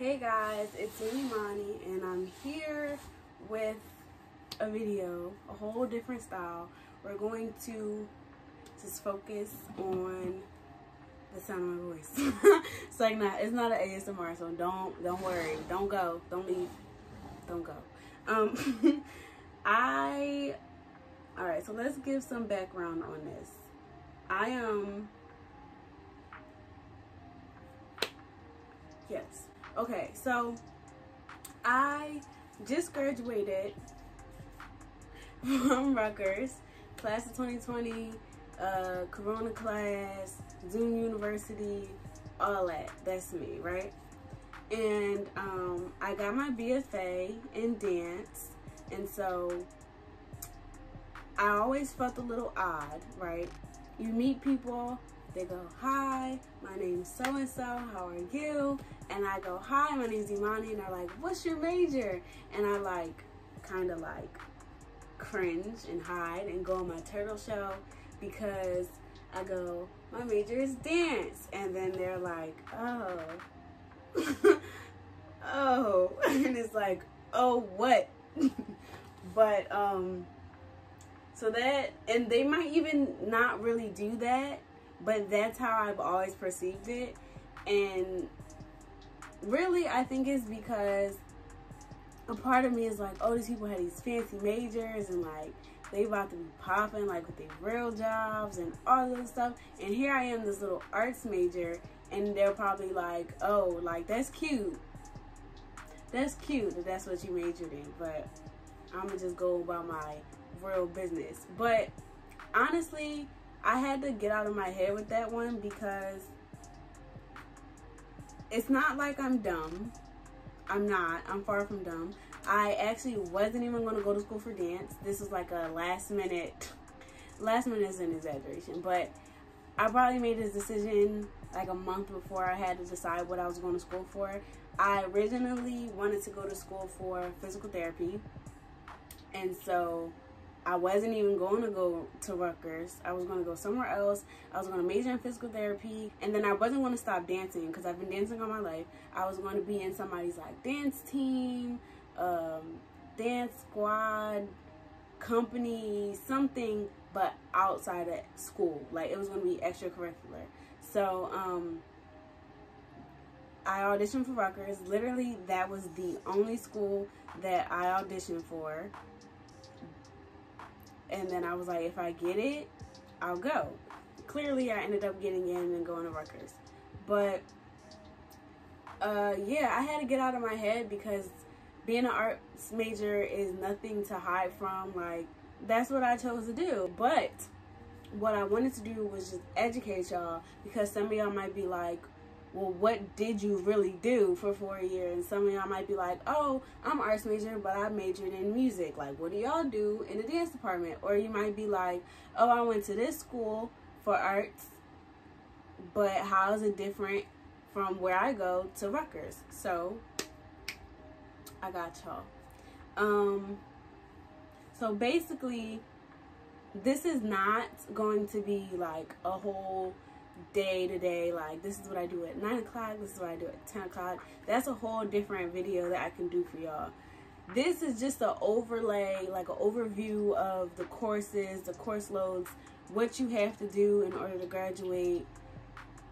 Hey guys, it's Imani and I'm here with a video, a whole different style. We're going to just focus on the sound of my voice. It's like it's not an ASMR, so don't worry, don't go, don't leave, don't go. Alright, so let's give some background on this. Yes. Okay, so I just graduated from Rutgers, class of 2020, Corona class, Zoom University, all that. That's me, right? And I got my BFA in dance, and so I always felt a little odd, right? You meet people, they go, "Hi, my name's so-and-so, how are you?" And I go, "Hi, my name's Imani," and they're like, "What's your major?" And I kind of cringe and hide and go on my turtle shell because I go, "My major is dance." And then they're like, "Oh." Oh. And it's like, "Oh, what?" But, so that, and they might even not really do that, but that's how I've always perceived it. And really, I think it's because a part of me is like, oh, these people have these fancy majors and they about to be popping with their real jobs and all this stuff. And here I am, this little arts major, and they're probably like, oh, that's cute. That's cute that that's what you majored in, but I'm gonna just go about my real business. But honestly, I had to get out of my head with that one because it's not like I'm dumb. I'm not. I'm far from dumb. I actually wasn't even going to go to school for dance. This was like a last minute is an exaggeration, but I probably made this decision like a month before I had to decide what I was going to school for. I originally wanted to go to school for physical therapy, and so I wasn't even going to go to Rutgers. I was going to go somewhere else. I was going to major in physical therapy, and then I wasn't going to stop dancing because I've been dancing all my life. I was going to be in somebody's dance team, dance squad, company, something, but outside of school. It was going to be extracurricular. So I auditioned for Rutgers. Literally, that was the only school that I auditioned for. And then I was like, if I get it, I'll go. Clearly, I ended up getting in and going to Rutgers. But, yeah, I had to get out of my head because being an arts major is nothing to hide from. That's what I chose to do. But what I wanted to do was just educate y'all, because some of y'all might be like, well, what did you really do for 4 years? And some of y'all might be like, oh, I'm an arts major, but I majored in music. What do y'all do in the dance department? Or you might be like, oh, I went to this school for arts, but how is it different from where I go to Rutgers? So I got y'all. So basically, this is not going to be a whole day to day, this is what I do at 9 o'clock, this is what I do at 10 o'clock. That's a whole different video that I can do for y'all. This is just an overlay, an overview of the courses, the course loads, what you have to do in order to graduate.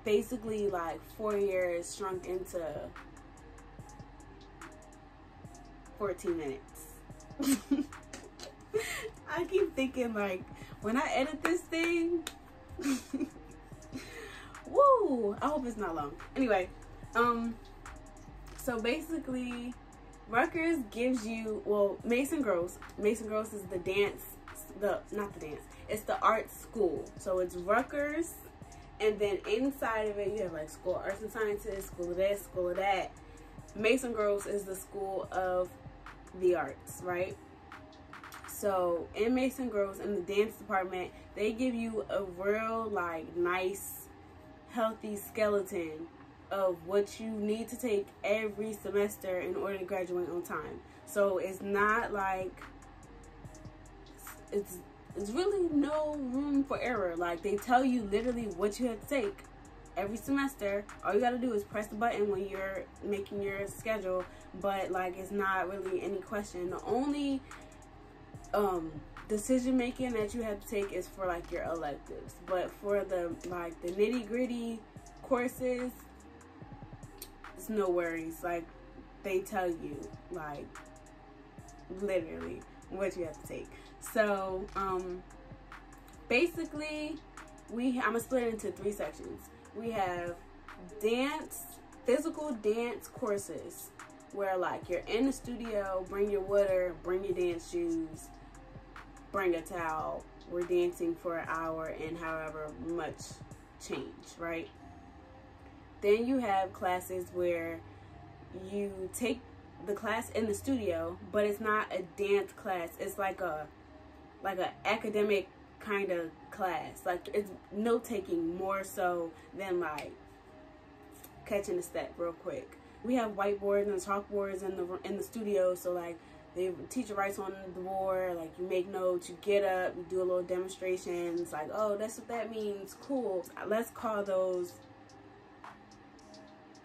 Basically 4 years shrunk into 14 minutes. I keep thinking when I edit this thing, woo, I hope it's not long. Anyway, so basically, Rutgers gives you, Mason Gross is the dance, it's the art school. So it's Rutgers, and then inside of it, you have School of Arts and Sciences, School of this, School of that. Mason Gross is the School of the Arts, right? So in Mason Gross, in the dance department, they give you a real nice, healthy skeleton of what you need to take every semester in order to graduate on time. So it's not it's really no room for error. They tell you literally what you have to take every semester. All you gotta do is press the button when you're making your schedule, but like it's not really any question. The only decision making that you have to take is for like your electives, but for the like the nitty-gritty courses, it's no worries. Like they tell you like literally what you have to take. So basically I'm gonna split it into 3 sections. We have physical dance courses, where like you're in the studio, bring your water, bring your dance shoes, bring a towel. We're dancing for an hour and however much change, right? Then you have classes where you take the class in the studio, but it's not a dance class. It's like a academic kind of class. Like it's note taking more so than like catching a step real quick. We have whiteboards and chalkboards in the studio, so like the teacher writes on the board, like you make notes, you get up, you do a little demonstrations, like, oh, that's what that means, cool. Let's call those,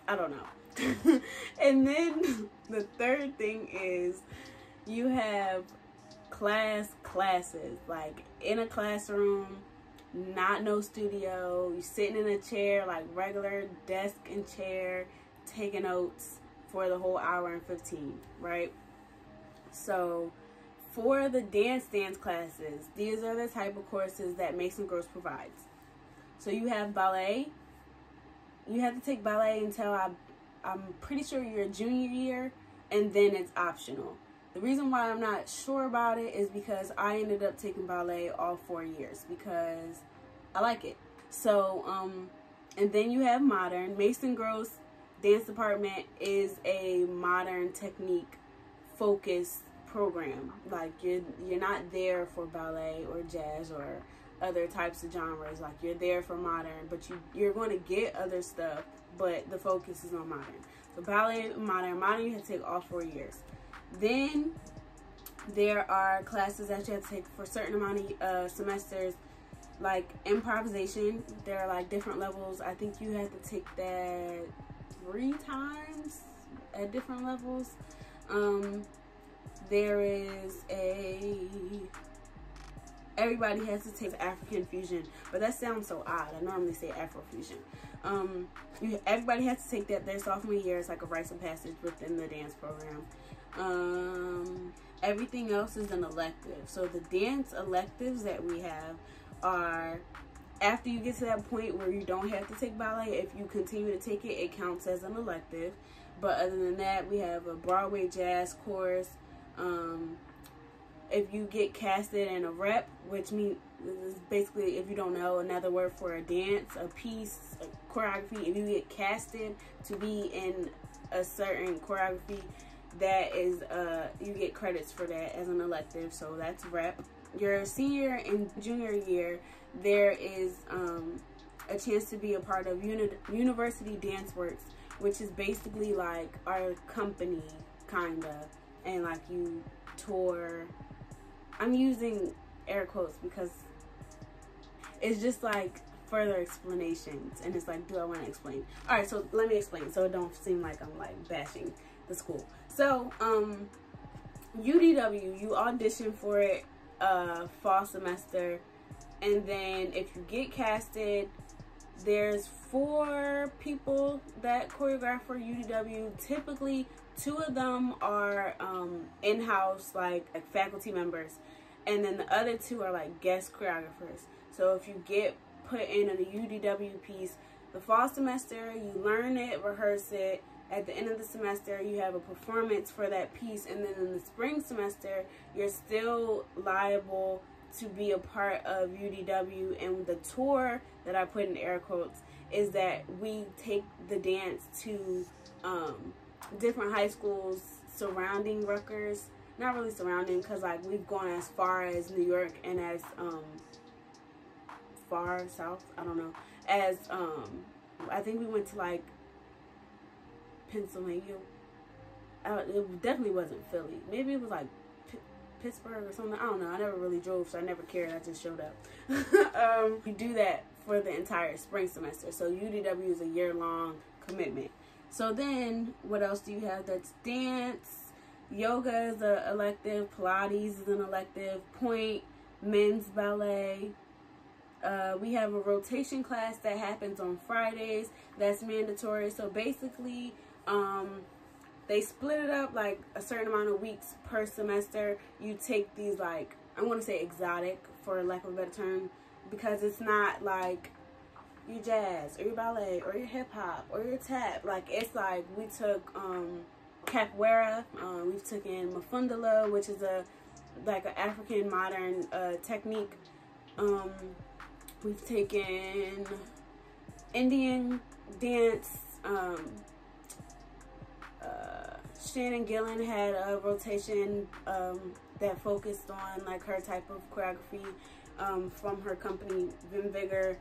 I don't know. And then the third thing is you have classes, like in a classroom, not no studio, you sitting in a chair, like regular desk and chair, taking notes for the whole hour and 15, right? So for the dance classes, these are the type of courses that Mason Gross provides. So you have ballet. You have to take ballet until I'm pretty sure you're a junior year, and then it's optional. The reason why I'm not sure about it is because I ended up taking ballet all 4 years because I like it. So, and then you have modern. Mason Gross Dance Department is a modern technique focused program. Like you're not there for ballet or jazz or other types of genres. Like you're there for modern, but you're going to get other stuff, but the focus is on modern. So ballet, modern you have to take all 4 years. Then there are classes that you have to take for a certain amount of semesters, like improvisation. There are like different levels. I think you have to take that 3 times at different levels. There is everybody has to take African fusion, but that sounds so odd. I normally say Afrofusion. Everybody has to take that their sophomore year. It's like a rites of passage within the dance program. Everything else is an elective. So the dance electives that we have are, after you get to that point where you don't have to take ballet, if you continue to take it, it counts as an elective. But other than that, we have a Broadway jazz course. If you get casted in a rep, which means is basically, if you don't know, another word for a dance, a piece, a choreography. If you get casted to be in a certain choreography, that is you get credits for that as an elective. So that's rep. Your senior and junior year, there is a chance to be a part of University Dance Works, which is basically like our company kinda, and like you tour. I'm using air quotes because it's just like further explanations, and it's like, do I want to explain? All right, so let me explain so it don't seem like I'm like bashing the school. So UDW, you audition for it fall semester, and then if you get casted, there's 4 people that choreograph for UDW. Typically 2 of them are in-house, like faculty members, and then the other 2 are like guest choreographers. So if you get put in a UDW piece, the fall semester you learn it, rehearse it. At the end of the semester, you have a performance for that piece, and then in the spring semester, you're still liable to be a part of UDW. And the tour that I put in air quotes is that we take the dance to different high schools surrounding Rutgers. Not really surrounding, because like we've gone as far as New York and as far south, I don't know, as I think we went to like Pennsylvania. It definitely wasn't Philly. Maybe it was like Pittsburgh or something. I don't know. I never really drove, so I never cared. I just showed up. We do that for the entire spring semester. So UDW is a year-long commitment. So then what else do you have? That's dance, yoga is an elective, Pilates is an elective, point, men's ballet. We have a rotation class that happens on Fridays. That's mandatory. So basically, they split it up like a certain amount of weeks per semester. You take these, like, I want to say exotic for lack of a better term, because it's not like your jazz or your ballet or your hip hop or your tap. Like, it's like we took capoeira, we've taken mafundala, which is like an African modern technique. We've taken Indian dance. Shannon Gillen had a rotation that focused on like her type of choreography from her company Vim Vigor.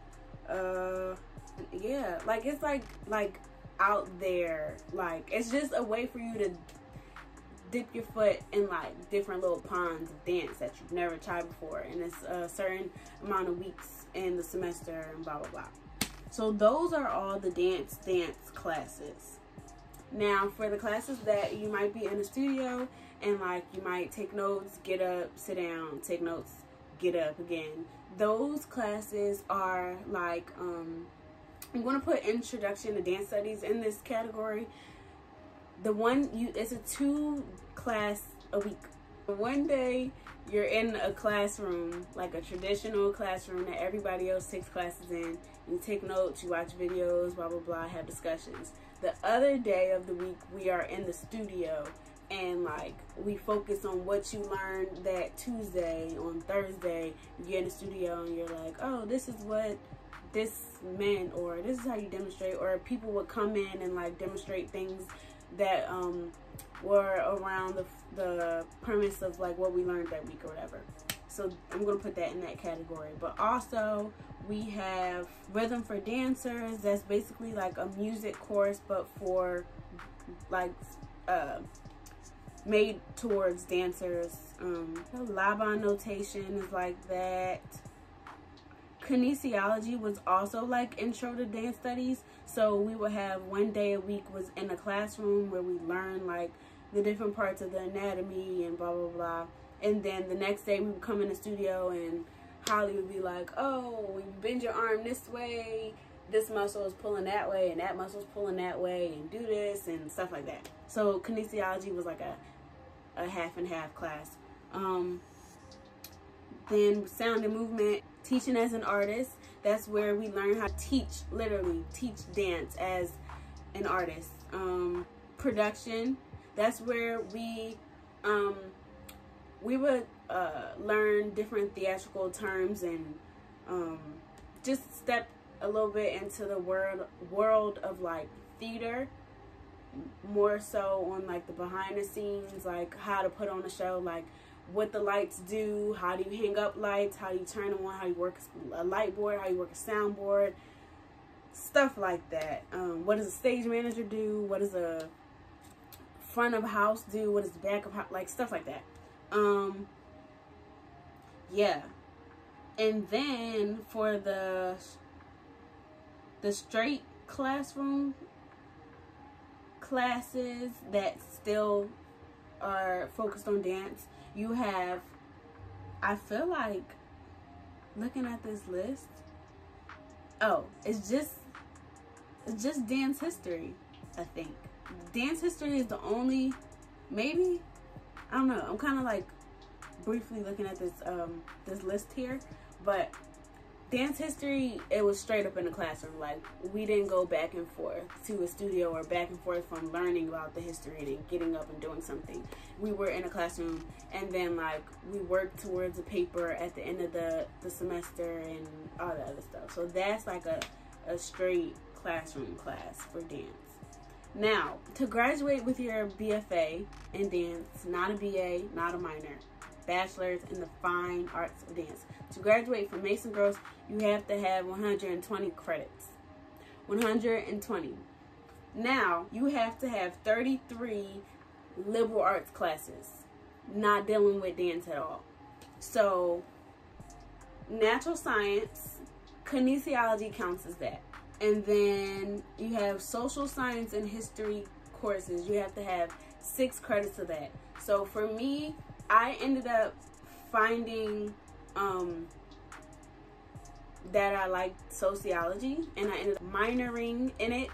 Yeah, like it's like out there. Like, it's just a way for you to dip your foot in like different little ponds of dance that you've never tried before, and it's a certain amount of weeks in the semester and blah blah blah. So those are all the dance classes. Now for the classes that you might be in a studio and like you might take notes, get up, sit down, take notes, get up again, those classes are like I'm going to put Introduction to Dance Studies in this category. The one it's a 2 class a week. One day you're in a classroom, like a traditional classroom that everybody else takes classes in. You take notes, you watch videos, blah blah blah, have discussions. The other day of the week we are in the studio, and like we focus on what you learned that Tuesday. On Thursday you get in the studio and you're like, oh, this is what this meant, or this is how you demonstrate. Or people would come in and like demonstrate things that were around the premise of like what we learned that week or whatever. So I'm gonna put that in that category. But also we have Rhythm for Dancers. That's basically like a music course, but for like made towards dancers. Laban notation is like that. Kinesiology was also like Intro to Dance Studies. So we would have one day a week was in a classroom where we learn like the different parts of the anatomy and blah blah blah. And then the next day we would come in the studio and Holly would be like, oh, when you bend your arm this way, this muscle is pulling that way and that muscle is pulling that way, and do this and stuff like that. So kinesiology was like a half and half class. Then sound and movement, teaching as an artist. That's where we learn how to teach, literally teach dance as an artist. Production, that's where we would learn different theatrical terms and just step a little bit into the world of like theater, more so on like the behind the scenes, like how to put on a show, like what the lights do, how do you hang up lights, how do you turn them on, how you work a light board, how you work a sound board, stuff like that. What does a stage manager do? What does a front of house do? What does the back of house, like stuff like that. Yeah. And then for the straight classroom classes that still are focused on dance, you have, I feel like looking at this list, oh, it's just dance history. I think dance history is the only, maybe, I don't know, I'm kind of like briefly looking at this this list here, but dance history, it was straight up in the classroom. Like, we didn't go back and forth to a studio or back and forth from learning about the history and then getting up and doing something. We were in a classroom, and then like we worked towards a paper at the end of the semester and all that other stuff. So that's like a straight classroom class for dance. Now, to graduate with your BFA in dance, not a BA, not a minor, bachelor's in the fine arts of dance. To graduate from Mason Gross, you have to have 120 credits. 120. Now, you have to have 33 liberal arts classes, not dealing with dance at all. So, natural science, kinesiology counts as that. And then you have social science and history courses. You have to have 6 credits of that. So for me, I ended up finding that I liked sociology, and I ended up minoring in it.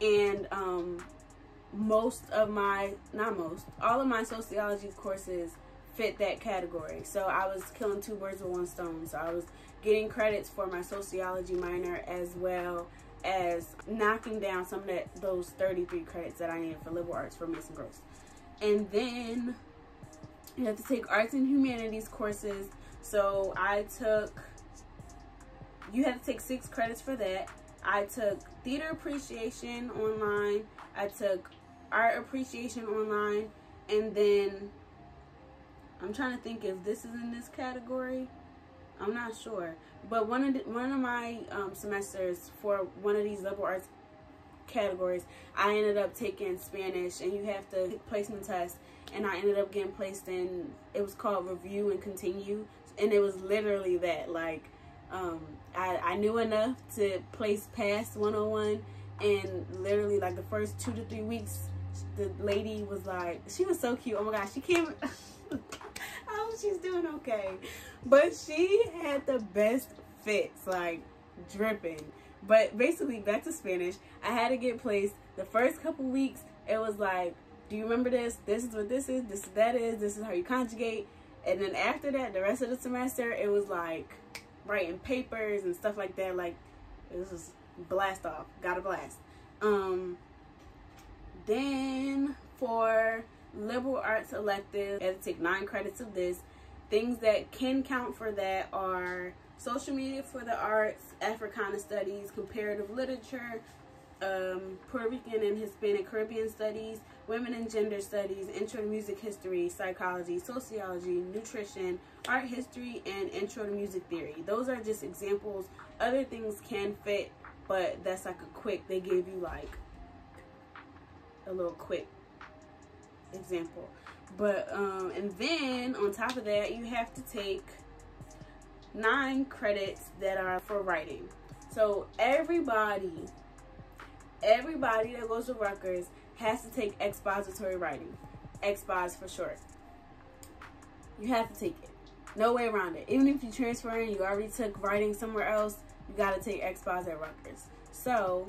And all of my sociology courses fit that category. So I was killing 2 birds with 1 stone. So I was getting credits for my sociology minor, as well as knocking down some of those 33 credits that I needed for liberal arts for Mason Gross. And then you have to take arts and humanities courses. So you have to take 6 credits for that. I took theater appreciation online. I took art appreciation online. And then I'm trying to think if this is in this category. I'm not sure. But one of my semesters for one of these liberal arts categories, I ended up taking Spanish, and you have to take placement test, and I ended up getting placed in, it was called Review and Continue, and it was literally that, like, I knew enough to place past 101, and literally like the first 2 to 3 weeks, the lady was like, she was so cute, oh my gosh, she came, I hope she's doing okay, but she had the best fits, like dripping. But basically, back to Spanish, I had to get placed. The first couple weeks, it was like, do you remember this? This is what this is, this is that is, this is how you conjugate. And then after that, the rest of the semester, it was like writing papers and stuff like that. Like, it was just blast off, got a blast. Then for liberal arts elective, I had to take 9 credits of this. Things that can count for that are social media for the arts, Africana studies, comparative literature, Puerto Rican and Hispanic Caribbean studies, women and gender studies, intro to music history, psychology, sociology, nutrition, art history, and intro to music theory. Those are just examples. Other things can fit, but that's like a quick, they gave you like a little quick example. But and then on top of that, you have to take 9 credits that are for writing. So everybody that goes to Rutgers has to take expository writing, expos for short. You have to take it, no way around it. Even if you transfer in, you already took writing somewhere else, you got to take expos at Rutgers. So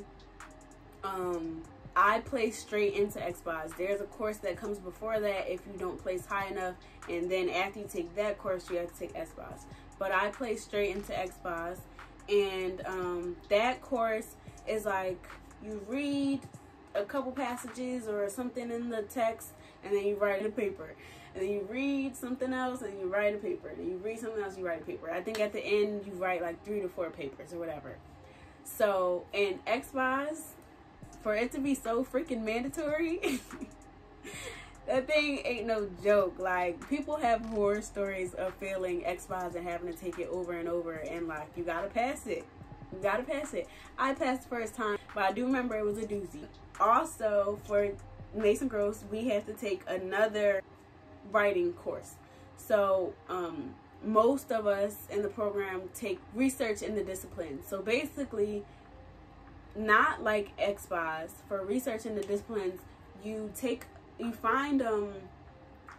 I placed straight into expos. There's a course that comes before that if you don't place high enough, and then after you take that course, you have to take expos. But I placed straight into expos, and that course is like, you read a couple passages or something in the text, and then you write a paper, and then you read something else and you write a paper, and then you read something else, you write a paper. I think at the end you write like 3 to 4 papers or whatever. So in expos, for it to be so freaking mandatory, that thing ain't no joke. Like, people have horror stories of failing expos and having to take it over and over, and like, you gotta pass it. You gotta pass it. I passed the first time, but I do remember it was a doozy. Also, for Mason Gross, we have to take another writing course. So most of us in the program take research in the discipline. So basically, not like expos, for research in the disciplines, you find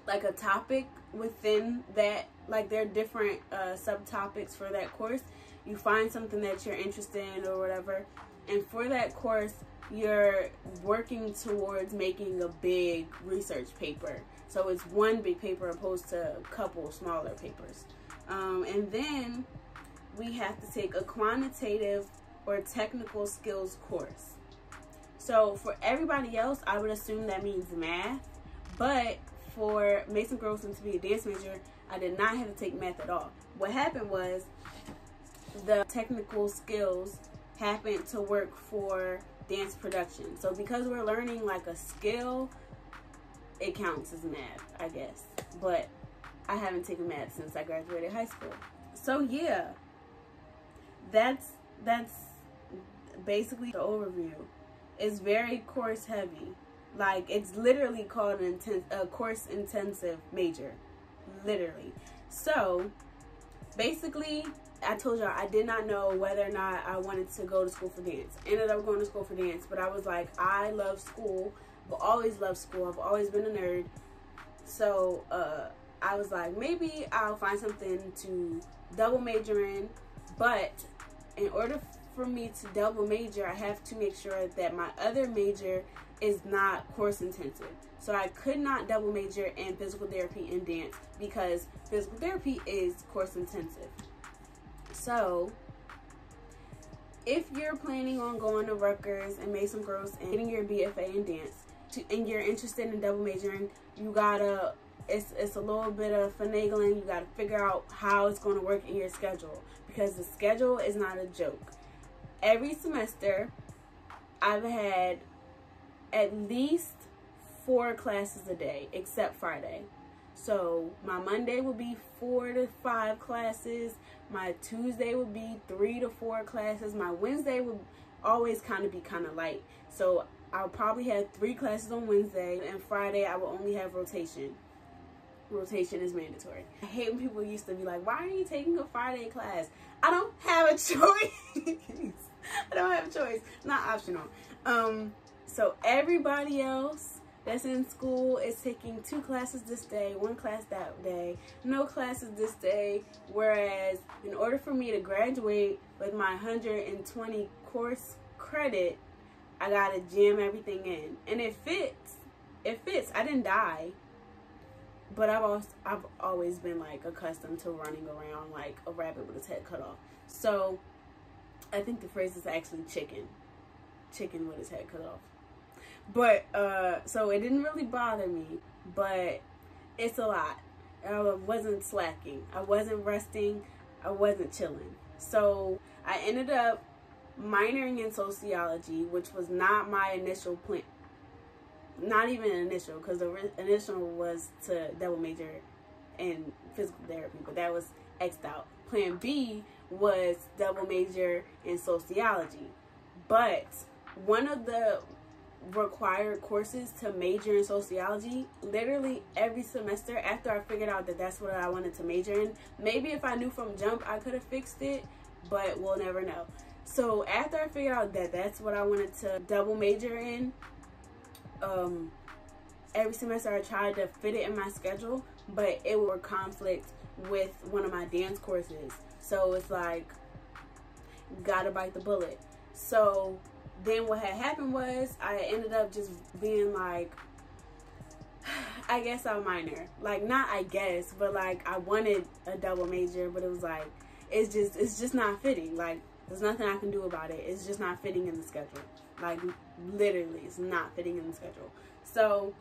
like a topic within that, like there are different subtopics for that course. You find something that you're interested in or whatever, and for that course you're working towards making a big research paper. So it's one big paper opposed to a couple smaller papers. And then we have to take a quantitative or technical skills course. So for everybody else, I would assume that means math, but for Mason Gross and to be a dance major, I did not have to take math at all. What happened was, the technical skills happened to work for dance production. So because we're learning like a skill, it counts as math, I guess. But I haven't taken math since I graduated high school. So yeah, that's basically the overview. It's very course heavy. Like, it's literally called a course intensive major, literally. So basically, I told y'all I did not know whether or not I wanted to go to school for dance. Ended up going to school for dance, but I was like, I love school. I've always loved school. I've always been a nerd. So I was like, maybe I'll find something to double major in. But in order for me to double major, I have to make sure that my other major is not course intensive. So I could not double major in physical therapy and dance because physical therapy is course intensive. So if you're planning on going to Rutgers and Mason Gross and getting your BFA in dance, and you're interested in double majoring, you gotta, it's a little bit of finagling. You gotta figure out how it's going to work in your schedule, because the schedule is not a joke. Every semester I've had at least 4 classes a day, except Friday. So my Monday would be 4 to 5 classes. My Tuesday would be 3 to 4 classes. My Wednesday would always kind of light. So I'll probably have 3 classes on Wednesday, and Friday I will only have rotation. Rotation is mandatory. I hate when people used to be like, why are you taking a Friday class? I don't have a choice. I don't have a choice. Not optional. So everybody else that's in school is taking 2 classes this day, 1 class that day, no classes this day. Whereas in order for me to graduate with my 120 course credit, I gotta jam everything in, and it fits. It fits. I didn't die, but I've always been like accustomed to running around like a rabbit with its head cut off. So I think the phrase is actually chicken with its head cut off. But so it didn't really bother me, but it's a lot. I wasn't slacking. I wasn't resting. I wasn't chilling. So I ended up minoring in sociology, which was not my initial plan. Not even initial, because the initial was to double major in physical therapy, but that was X'd out. Plan B was double major in sociology. But one of the required courses to major in sociology, literally every semester after I figured out that that's what I wanted to major in, maybe if I knew from jump I could have fixed it, but we'll never know. So after I figured out that that's what I wanted to double major in, every semester I tried to fit it in my schedule, but it would conflict with one of my dance courses. So it's like, gotta bite the bullet. So then what had happened was I ended up just being like, I guess I'll minor. Like, not I guess, but like I wanted a double major, but it was like, it's just not fitting. Like, there's nothing I can do about it. It's just not fitting in the schedule. Like, literally, it's not fitting in the schedule. So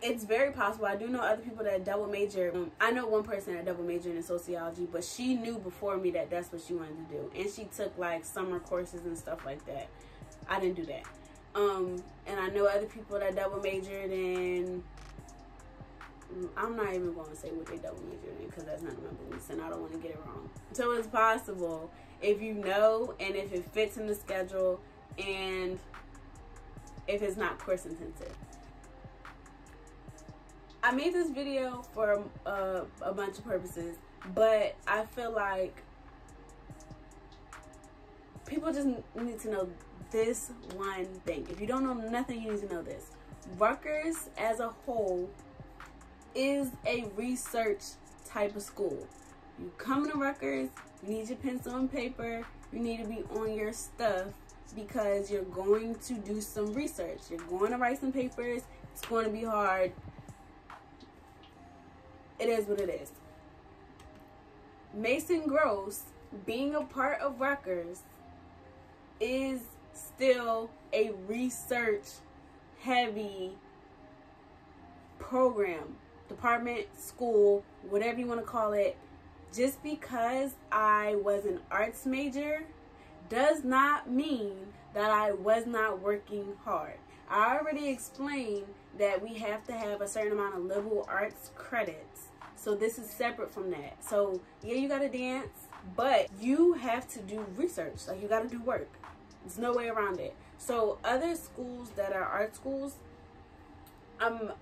it's very possible. I do know other people that double major. I know one person that double majored in sociology, but she knew before me that that's what she wanted to do, and she took like summer courses and stuff like that. I didn't do that. And I know other people that double majored in, I'm not even going to say what they double majored in because that's none of my business and I don't want to get it wrong. So it's possible if you know, and if it fits in the schedule, and if it's not course intensive. I made this video for a bunch of purposes, but I feel like people just need to know this one thing. If you don't know nothing, you need to know this. Rutgers as a whole is a research type of school. You come to Rutgers, you need your pencil and paper, you need to be on your stuff because you're going to do some research. You're going to write some papers. It's going to be hard. It is what it is. Mason Gross, being a part of Rutgers, is still a research heavy program, department, school, whatever you want to call it. Just because I was an arts major does not mean that I was not working hard. I already explained that we have to have a certain amount of liberal arts credits. So this is separate from that. So yeah, you gotta dance, but you have to do research. Like, you gotta do work. There's no way around it. So other schools that are art schools, I'm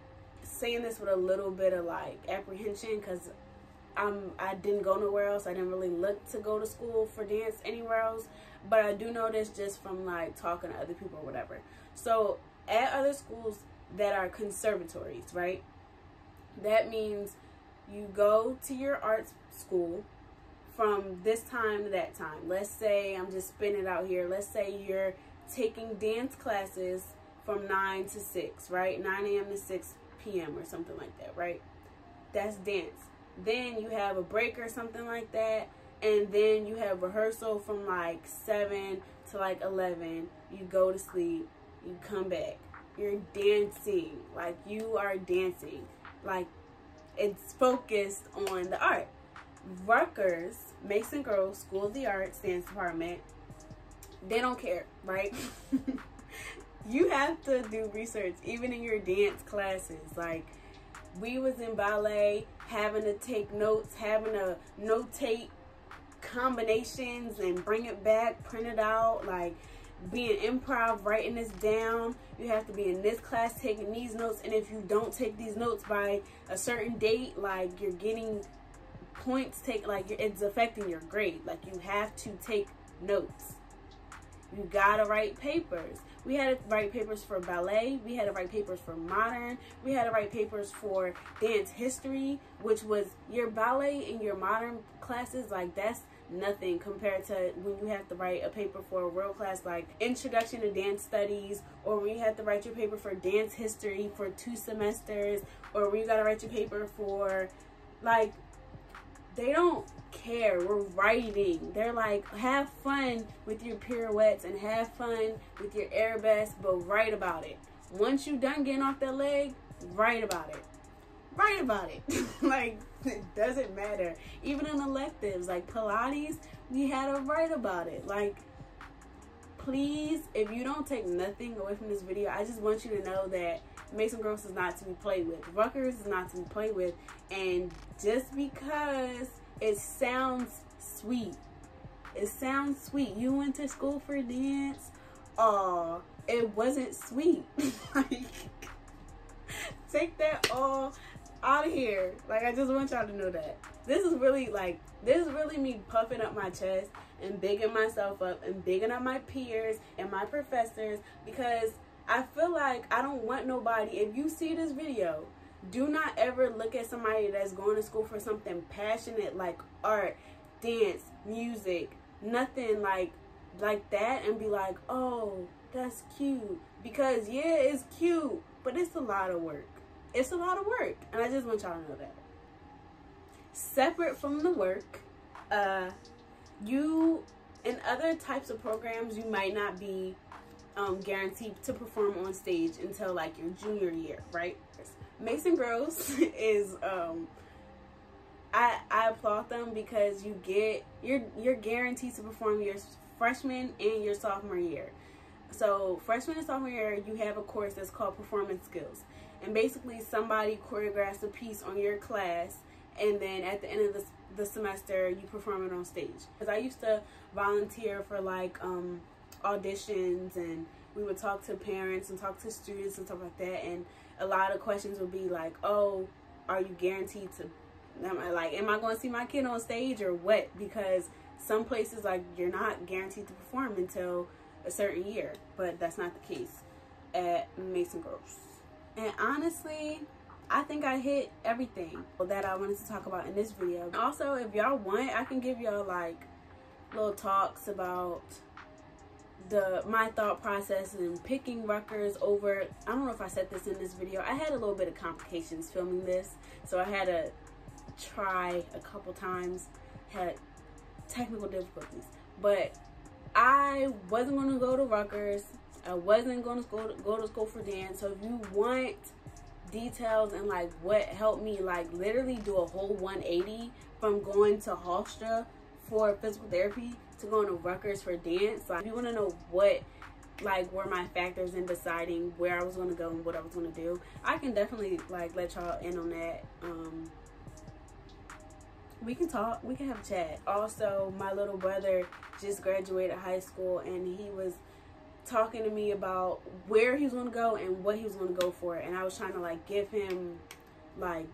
saying this with a little bit of like apprehension because I didn't go nowhere else. I didn't really look to go to school for dance anywhere else, but I do know this just from like talking to other people or whatever. So at other schools that are conservatories, right, that means you go to your arts school from this time to that time. Let's say, I'm just spinning it out here, let's say you're taking dance classes from 9 to 6, right? 9 a.m. to 6 p.m. or something like that, right? That's dance. Then you have a break or something like that, and then you have rehearsal from like 7 to like 11. You go to sleep, you come back, you're dancing, like you are dancing, like it's focused on the art. Rutgers, Mason Grove School of the Arts Dance Department, they don't care, right? You have to do research even in your dance classes. Like, we was in ballet, having to take notes, having to notate combinations and bring it back, print it out, like being improv, writing this down. You have to be in this class taking these notes, and if you don't take these notes by a certain date, like you're getting points it's affecting your grade. Like, you have to take notes. You gotta write papers. We had to write papers for ballet. We had to write papers for modern. We had to write papers for dance history, which was your ballet and your modern classes. Like, that's nothing compared to when you have to write a paper for a world class, like Introduction to Dance Studies, or when you have to write your paper for dance history for 2 semesters, or when you gotta write your paper for, like, they don't care. We're writing. They're like, have fun with your pirouettes and have fun with your arabesque, but write about it. Once you're done getting off that leg, write about it. Write about it. Like, it doesn't matter. Even in electives like Pilates, we had to write about it. Like, please, if you don't take nothing away from this video, I just want you to know that Mason Grove is not to be played with. Rutgers is not to be played with. And just because it sounds sweet, you went to school for dance, it wasn't sweet. Like, take that all out of here. Like, I just want y'all to know that this is really me puffing up my chest and bigging myself up and bigging up my peers and my professors, because I feel like I don't want nobody. If you see this video, do not ever look at somebody that's going to school for something passionate like art, dance, music, nothing like that, and be like, oh, that's cute. Because yeah, it's cute, but it's a lot of work. It's a lot of work, and I just want y'all to know that. Separate from the work, you, in other types of programs, you might not be guaranteed to perform on stage until like your junior year, right? Mason Groves is I applaud them, because you're guaranteed to perform your freshman and your sophomore year. So freshman and sophomore year, you have a course that's called performance skills, and basically somebody choreographs a piece on your class, and then at the end of the semester you perform it on stage. Because I used to volunteer for like auditions, and we would talk to parents and talk to students and stuff like that, and a lot of questions would be like, oh, are you guaranteed to, am I going to see my kid on stage or what? Because some places, like, you're not guaranteed to perform until a certain year, but that's not the case at Mason Groves. And honestly, I think I hit everything that I wanted to talk about in this video. Also, if y'all want, I can give y'all like little talks about my thought process in picking Rutgers over, I don't know if I said this in this video, I had a little bit of complications filming this, so I had to try a couple times, had technical difficulties, but I wasn't going to go to Rutgers, I wasn't going to go to school for dance. So if you want details and like what helped me like literally do a whole 180 from going to Hofstra for physical therapy to going to Rutgers for dance, like if you want to know what like were my factors in deciding where I was going to go and what I was going to do, I can definitely like let y'all in on that. We can talk, we can have a chat. Also, my little brother just graduated high school, and he was talking to me about where he was going to go and what he was going to go for, and I was trying to like give him like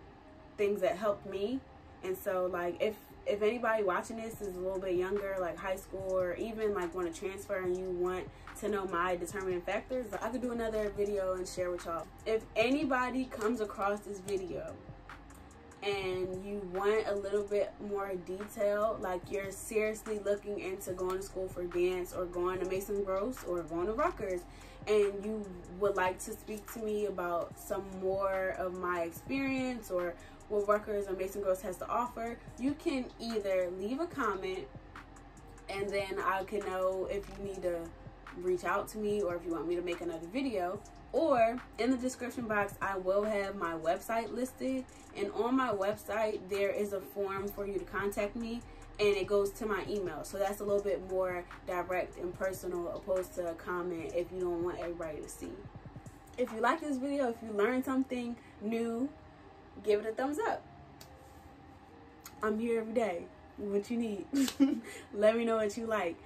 things that helped me And so like if anybody watching this is a little bit younger, like high school, or even like want to transfer and you want to know my determining factors, I could do another video and share with y'all. If anybody comes across this video and you want a little bit more detail, like you're seriously looking into going to school for dance or going to Mason Gross or going to Rutgers, and you would like to speak to me about some more of my experience or what Rutgers or Mason Gross has to offer, you can either leave a comment and then I can know if you need to reach out to me or if you want me to make another video. Or in the description box, I will have my website listed, and on my website there is a form for you to contact me, and it goes to my email. So that's a little bit more direct and personal opposed to a comment if you don't want everybody to see. If you like this video, if you learned something new, give it a thumbs up. I'm here every day. What you need. Let me know what you like.